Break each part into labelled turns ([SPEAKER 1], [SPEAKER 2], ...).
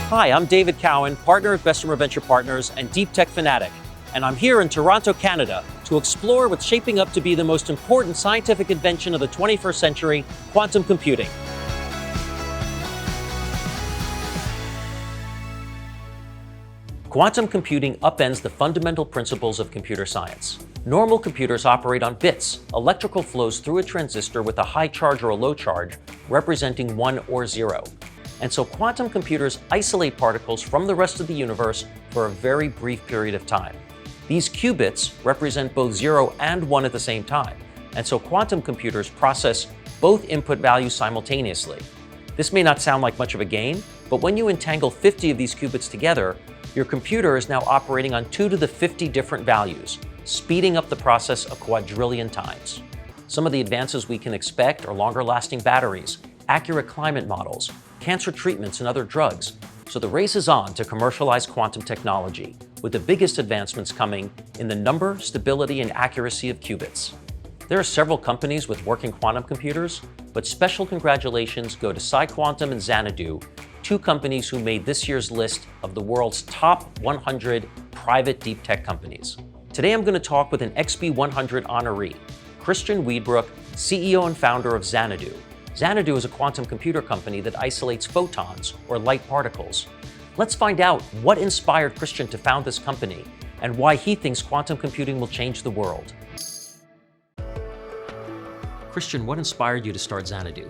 [SPEAKER 1] Hi, I'm David Cowan, partner at Bessemer Venture Partners and Deep Tech Fanatic, and I'm here in Toronto, Canada, to explore what's shaping up to be the most important scientific invention of the 21st century, quantum computing. Quantum computing upends the fundamental principles of computer science. Normal computers operate on bits. Electrical flows through a transistor with a high charge or a low charge, representing 1 or 0. And so quantum computers isolate particles from the rest of the universe for a very brief period of time. These qubits represent both 0 and 1 at the same time, and so quantum computers process both input values simultaneously. This may not sound like much of a gain, but when you entangle 50 of these qubits together, your computer is now operating on 2 to the 50 different values, speeding up the process a quadrillion times. Some of the advances we can expect are longer-lasting batteries, accurate climate models, cancer treatments, and other drugs. So the race is on to commercialize quantum technology, with the biggest advancements coming in the number, stability, and accuracy of qubits. There are several companies with working quantum computers, but special congratulations go to PsiQuantum and Xanadu, 2 companies who made this year's list of the world's top 100 private deep tech companies. Today I'm going to talk with an XP 100 honoree, Christian Weedbrook, CEO and founder of Xanadu. Xanadu is a quantum computer company that isolates photons, or light particles. Let's find out what inspired Christian to found this company and why he thinks quantum computing will change the world. Christian, what inspired you to start Xanadu?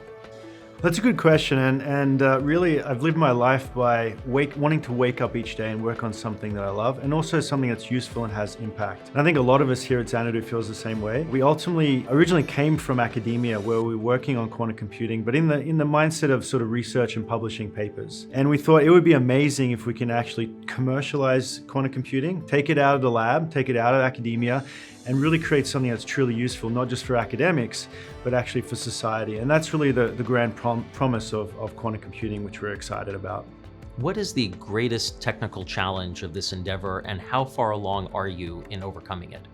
[SPEAKER 2] That's a good question, and really I've lived my life by wanting to wake up each day and work on something that I love, and also something that's useful and has impact. And I think a lot of us here at Xanadu feels the same way. We originally came from academia, where we were working on quantum computing, but in the mindset of sort of research and publishing papers. And we thought it would be amazing if we can actually commercialize quantum computing, take it out of the lab, take it out of academia, and really create something that's truly useful, not just for academics, but actually for society. And that's really the grand promise of quantum computing, which we're excited about.
[SPEAKER 1] What is the greatest technical challenge of this endeavor, and how far along are you in overcoming it?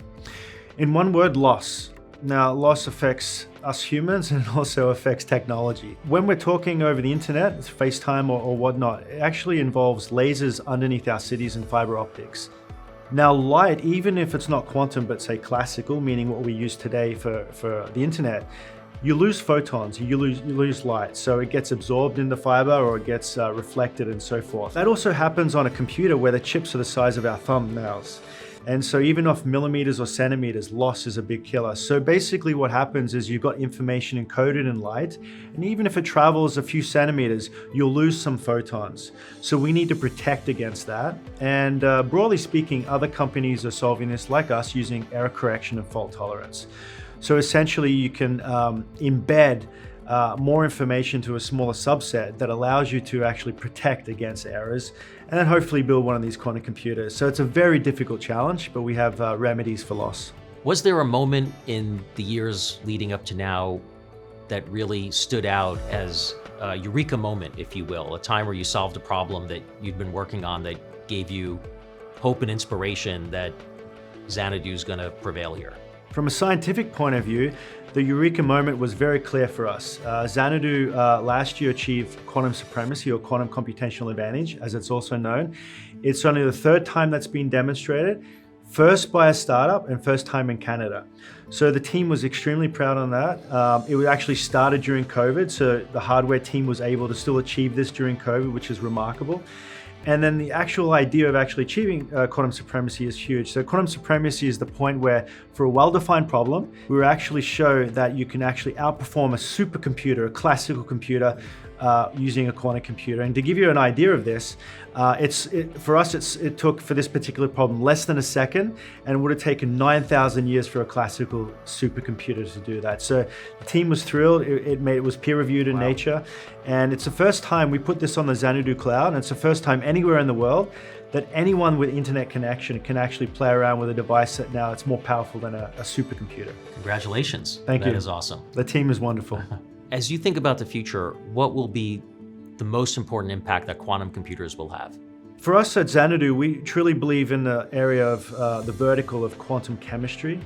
[SPEAKER 2] In one word, loss. Now, loss affects us humans and it also affects technology. When we're talking over the internet, FaceTime or whatnot, it actually involves lasers underneath our cities and fiber optics. Now, light, even if it's not quantum, but say classical, meaning what we use today for the internet, you lose photons, you lose light. So it gets absorbed in the fiber or it gets reflected and so forth. That also happens on a computer where the chips are the size of our thumbnails. And so even off millimeters or centimeters, loss is a big killer. So basically what happens is you've got information encoded in light, and even if it travels a few centimeters, you'll lose some photons. So we need to protect against that. And broadly speaking, other companies are solving this like us using error correction and fault tolerance. So essentially you can embed more information to a smaller subset that allows you to actually protect against errors, and then hopefully build one of these quantum computers. So it's a very difficult challenge, but we have remedies for loss.
[SPEAKER 1] Was there a moment in the years leading up to now that really stood out as a eureka moment, if you will, a time where you solved a problem that you'd been working on that gave you hope and inspiration that Xanadu's going to prevail here?
[SPEAKER 2] From a scientific point of view, the eureka moment was very clear for us. Xanadu last year achieved quantum supremacy, or quantum computational advantage, as it's also known. It's only the 3rd time that's been demonstrated, first by a startup and first time in Canada. So the team was extremely proud on that. It actually started during COVID, so the hardware team was able to still achieve this during COVID, which is remarkable. And then the actual idea of actually achieving quantum supremacy is huge. So quantum supremacy is the point where, for a well-defined problem, we actually show that you can actually outperform a supercomputer, a classical computer, using a quantum computer. And to give you an idea of this, for us, it took, for this particular problem, less than a second, and it would have taken 9,000 years for a classical supercomputer to do that. So the team was thrilled. It was peer-reviewed in Nature, and it's the first time we put this on the Xanadu cloud, and it's the first time anywhere in the world that anyone with internet connection can actually play around with a device that now it's more powerful than a supercomputer.
[SPEAKER 1] Congratulations.
[SPEAKER 2] Thank you.
[SPEAKER 1] That is awesome.
[SPEAKER 2] The team is wonderful.
[SPEAKER 1] As you think about the future, what will be the most important impact that quantum computers will have?
[SPEAKER 2] For us at Xanadu, we truly believe in the area of the vertical of quantum chemistry.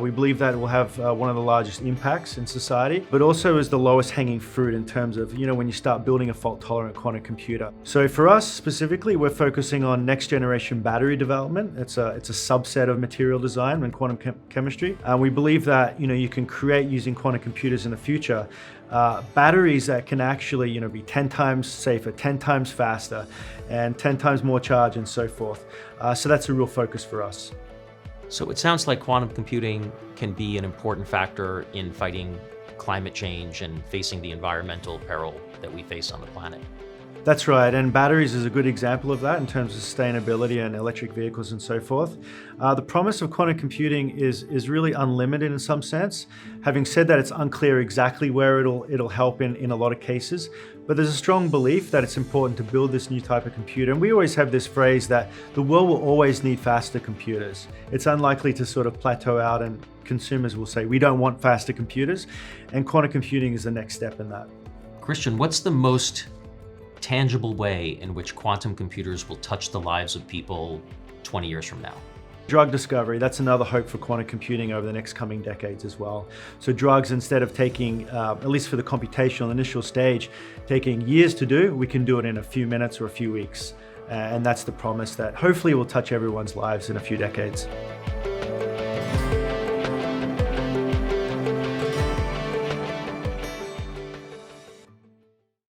[SPEAKER 2] We believe that it will have one of the largest impacts in society, but also is the lowest hanging fruit in terms of, when you start building a fault-tolerant quantum computer. So for us specifically, we're focusing on next-generation battery development. It's a subset of material design and quantum chemistry. And we believe that, you can create using quantum computers in the future batteries that can actually, be 10 times safer, 10 times faster, and 10 times more charge and so forth. So that's a real focus for us.
[SPEAKER 1] So it sounds like quantum computing can be an important factor in fighting climate change and facing the environmental peril that we face on the planet.
[SPEAKER 2] That's right, and batteries is a good example of that in terms of sustainability and electric vehicles and so forth. The promise of quantum computing is really unlimited in some sense. Having said that, it's unclear exactly where it'll help in a lot of cases, but there's a strong belief that it's important to build this new type of computer. And we always have this phrase that the world will always need faster computers. It's unlikely to sort of plateau out, and consumers will say, we don't want faster computers, and quantum computing is the next step in that.
[SPEAKER 1] Christian, what's the most tangible way in which quantum computers will touch the lives of people 20 years from now?
[SPEAKER 2] Drug discovery, that's another hope for quantum computing over the next coming decades as well. So drugs, instead of taking, at least for the computational initial stage, taking years to do, we can do it in a few minutes or a few weeks. And that's the promise that hopefully will touch everyone's lives in a few decades.